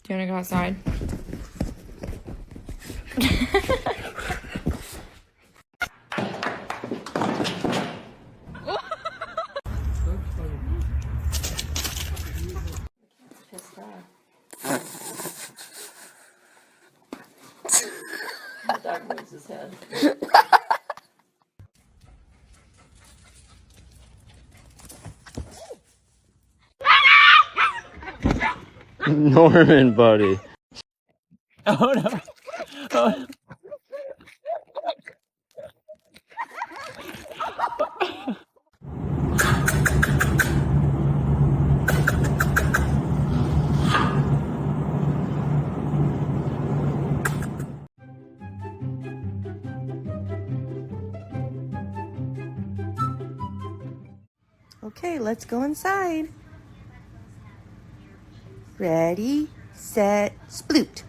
Do you want to go outside? The dog moves his head. Norman, buddy. Oh no. Oh. Okay, let's go inside. Ready, set, sploot.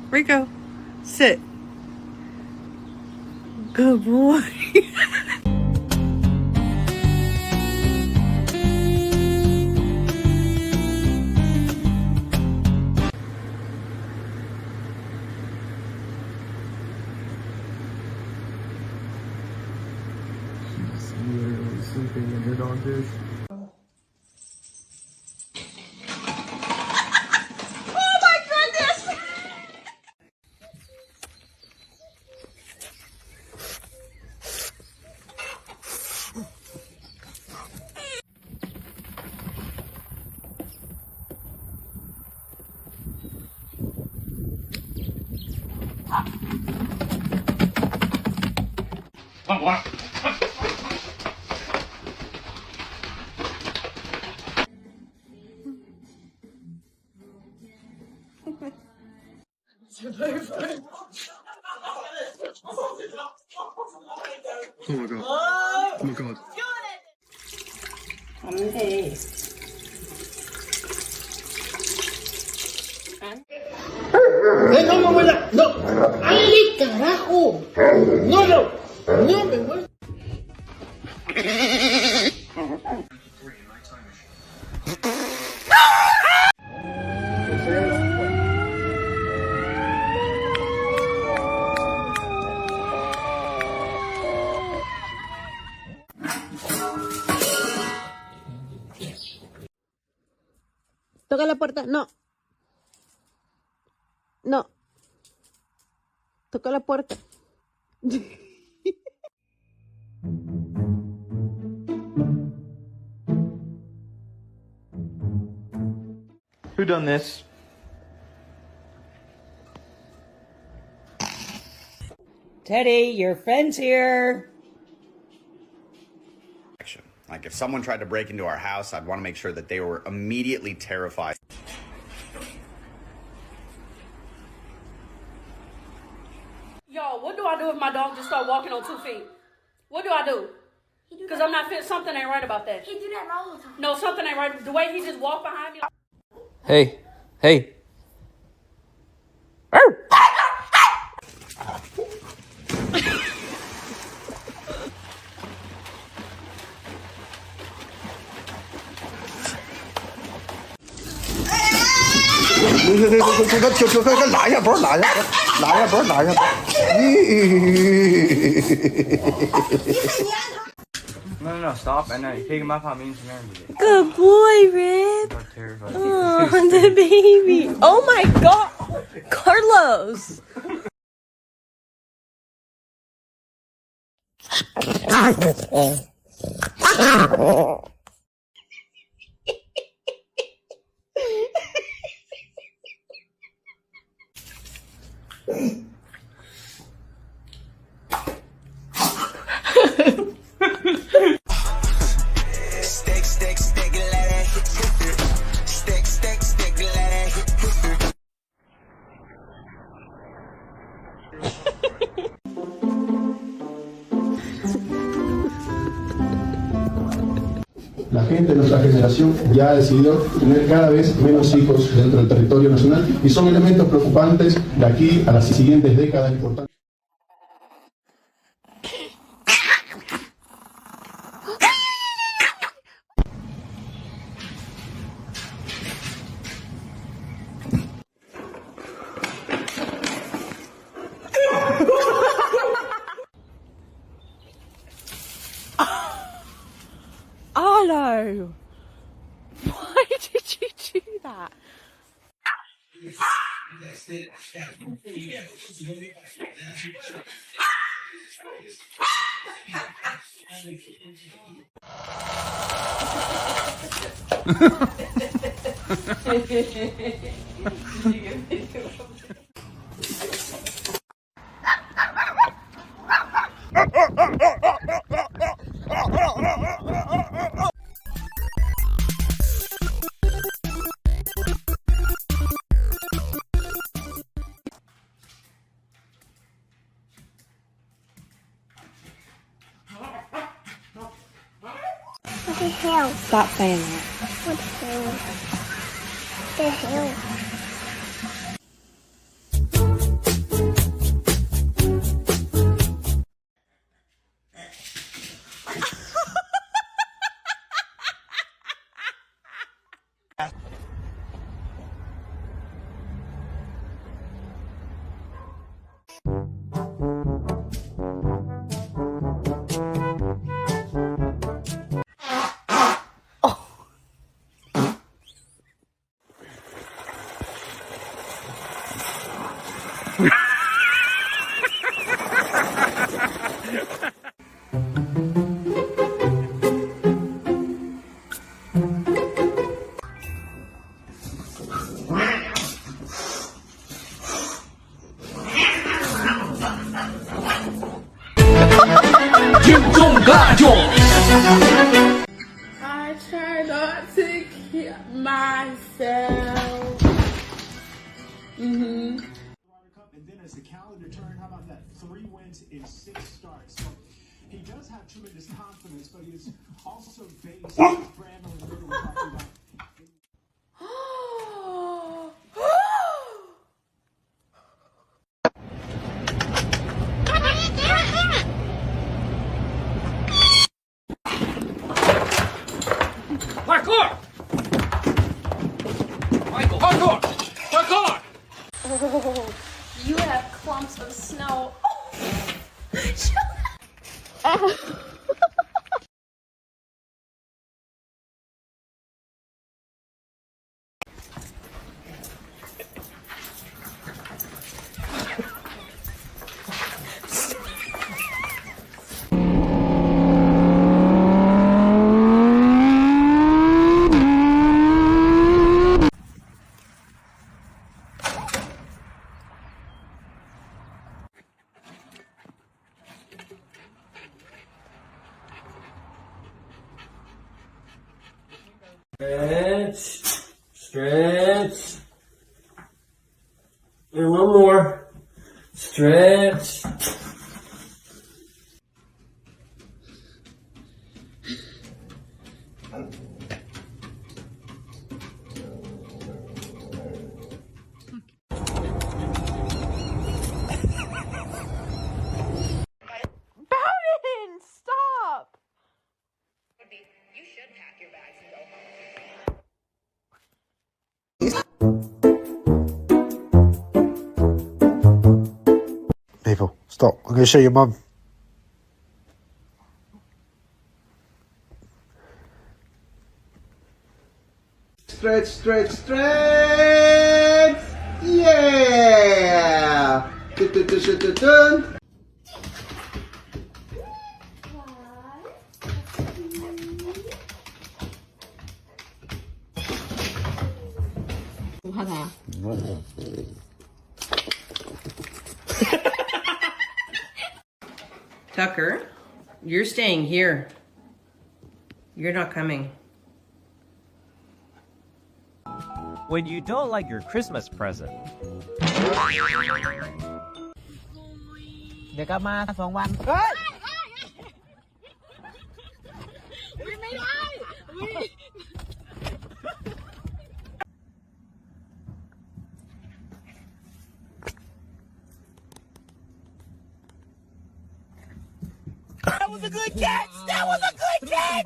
Rico, sit. Good boy. Literally sleeping in her dog dish. Oh my goodness! Oh my god. Oh my god. 하면 돼. No, no, ¡ay, carajo! ¡No, no! ¡No me voy! Toca la puerta. No. No. Toca la puerta. Who done this? Teddy, your friend's here. Like if someone tried to break into our house, I'd want to make sure that they were immediately terrified. Yo, what do I do if my dog just start walking on 2 feet? What do I do? Because I'm not fit. Something ain't right about that. He do that all the time. No, something ain't right. The way he just walked behind me. Hey. Hey. No, stop and then pick him up on me and Good boy, Rip. Oh, the baby. Oh my God. Carlos. gente de nuestra generación ya ha decidido tener cada vez menos hijos dentro del territorio nacional y son elementos preocupantes de aquí a las siguientes décadas importantes. Arlo! Why did you do that? What the hell? Stop saying that. What the hell? The hell? I try not to kill myself. And then as the calendar turned, how about that? 3 wins in 6 starts. So he does have tremendous confidence, but he is also based his brand on the river we're talking about. Parkour! Michael, parkour! Parkour! Oh, you have clumps of snow. Stretch, stretch, and one more, stretch. Bowden, stop! You should pack your bags and go home. People, stop. I'm going to show your mum. Stretch, stretch, stretch! Yeah! Dun. Tucker, you're staying here. You're not coming. When you don't like your Christmas present. เดี๋ยวกลับมา2 วัน ไม่ได้ was a good catch. That was a good catch.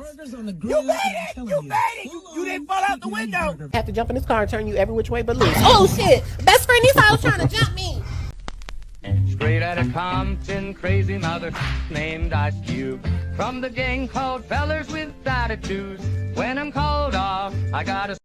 You made it. You made it. You didn't fall out the window. I have to jump in this car and turn you every which way but loose. Oh, shit. Best friend, this was trying to jump me. Straight out of Compton, crazy mother named Ice Cube. From the gang called Fellers with Attitudes. When I'm called off, I gotta...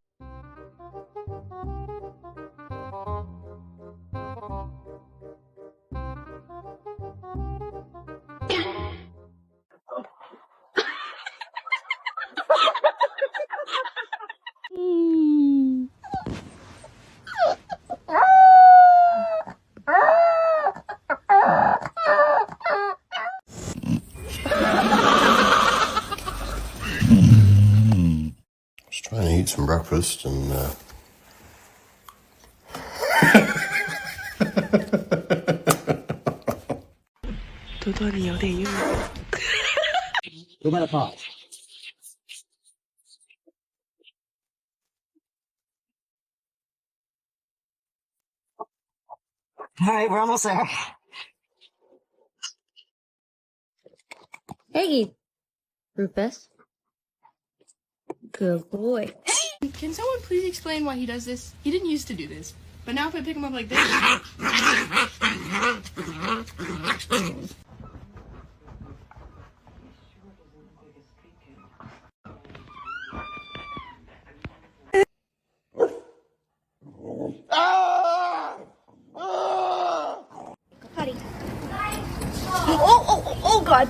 Trying to eat some breakfast and You better pause. All right, we're almost there. Hey, Rufus. Good boy. Can someone please explain why he does this? He didn't used to do this, but now if I pick him up like this... Potty. Oh, God.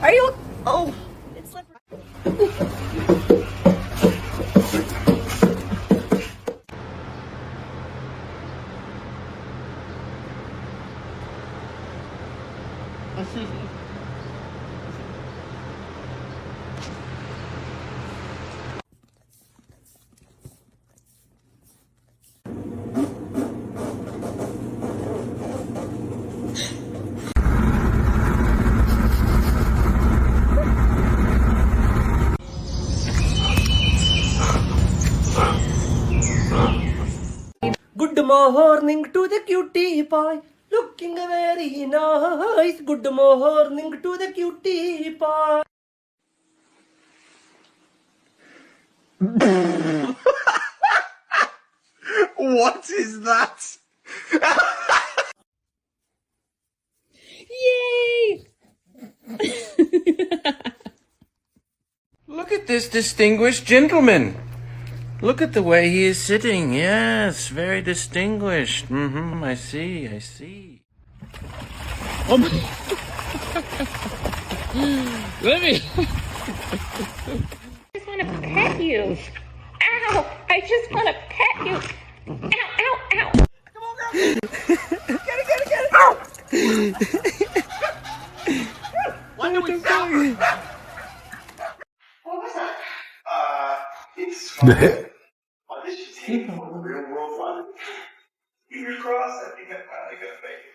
Are you... Oh. It's slippery. Good morning to the cutie pie, looking very nice. Good morning to the cutie pie. What is that? Yay! Look at this distinguished gentleman. Look at the way he is sitting. Yes, very distinguished. I see, I see. Oh my... Let me... I just want to pet you. Ow! I just want to pet you. Ow, ow, ow. Come on, girl. Get it. Ow! Why do we stop? What was that? It's fun. Why did she take from the real world fun? Fingers crossed, I think I'm finally gonna make it.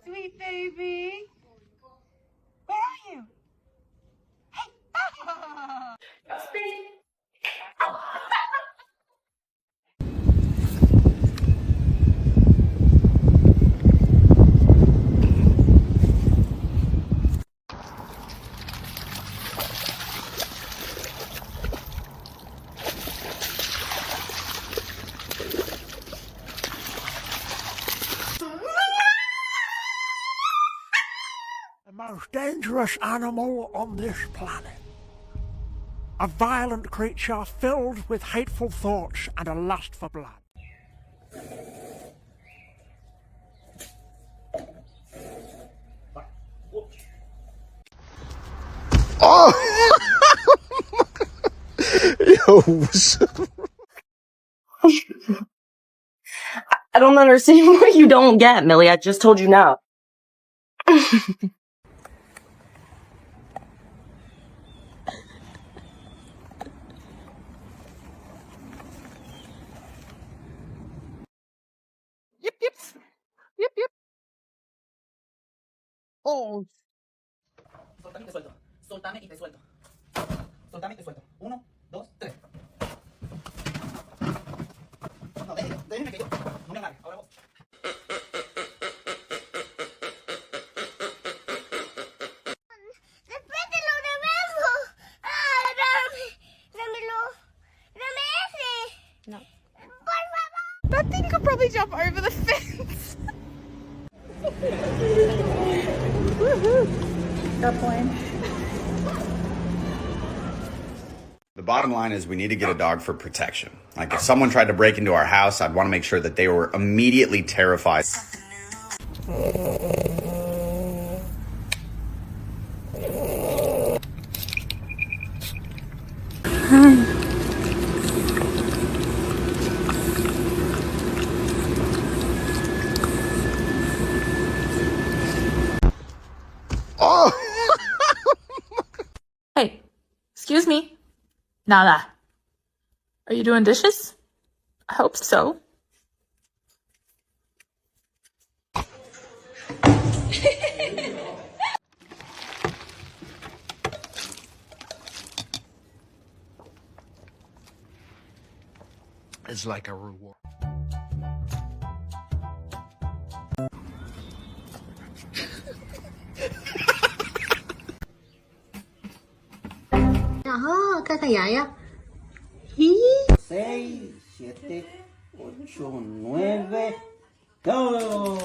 Sweet baby. Where are you? Hey. The most dangerous animal on this planet. A violent creature filled with hateful thoughts and a lust for blood. oh, yo, I don't understand what you don't get, Millie. I just told you now. Yip, yip. Yip, yip. Oh. Soltame y te suelto. Soltame y te suelto. Soltame y te suelto. 1, 2, 3. No, déjeme que yo no me agarre. Ahora vos. Después te lo devuelvo. Ah, dámelo. Dame ese. No. Por favor. That thing could probably jump over the fence. Woohoo. Stop playing. The bottom line is we need to get a dog for protection. Like if someone tried to break into our house, I'd want to make sure that they were immediately terrified. Oh! Hey, excuse me. Nada. Are you doing dishes? I hope so. It's like a reward. Ajá, cacayaya. 6, 7, 8, 9. ¡Go!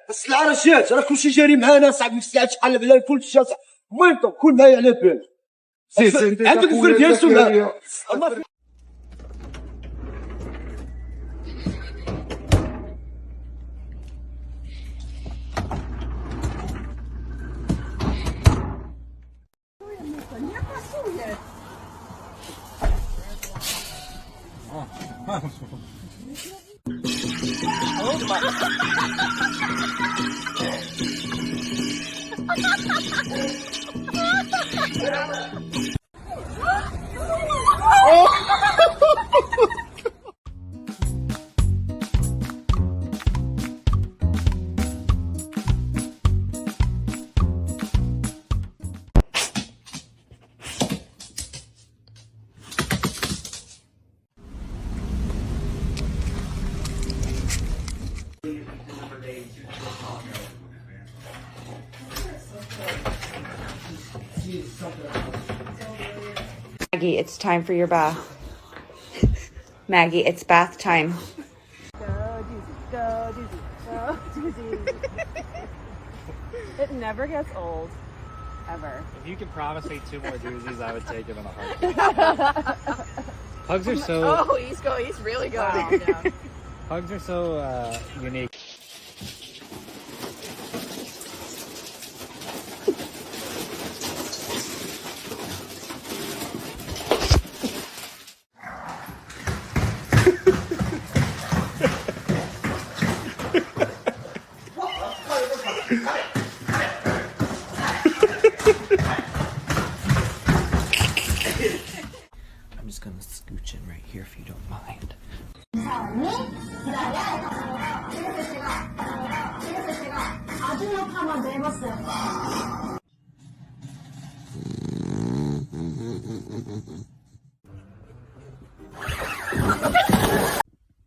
بس العرشات راه كلشي جاري معانا صاحبي في ساعه شحال بلا الفول الشاصه المهم كل ما على بال عندك الفرد ديال ولا Maggie, it's time for your bath. Maggie, it's bath time. Go, Doozy. Go, Doozy. Go, Doozy. It never gets old. Ever. If you could promise me 2 more doozies, I would take them in a heartbeat. Hugs are so... Oh, he's really going down. Hugs are so unique. I'm just gonna scooch in right here if you don't mind.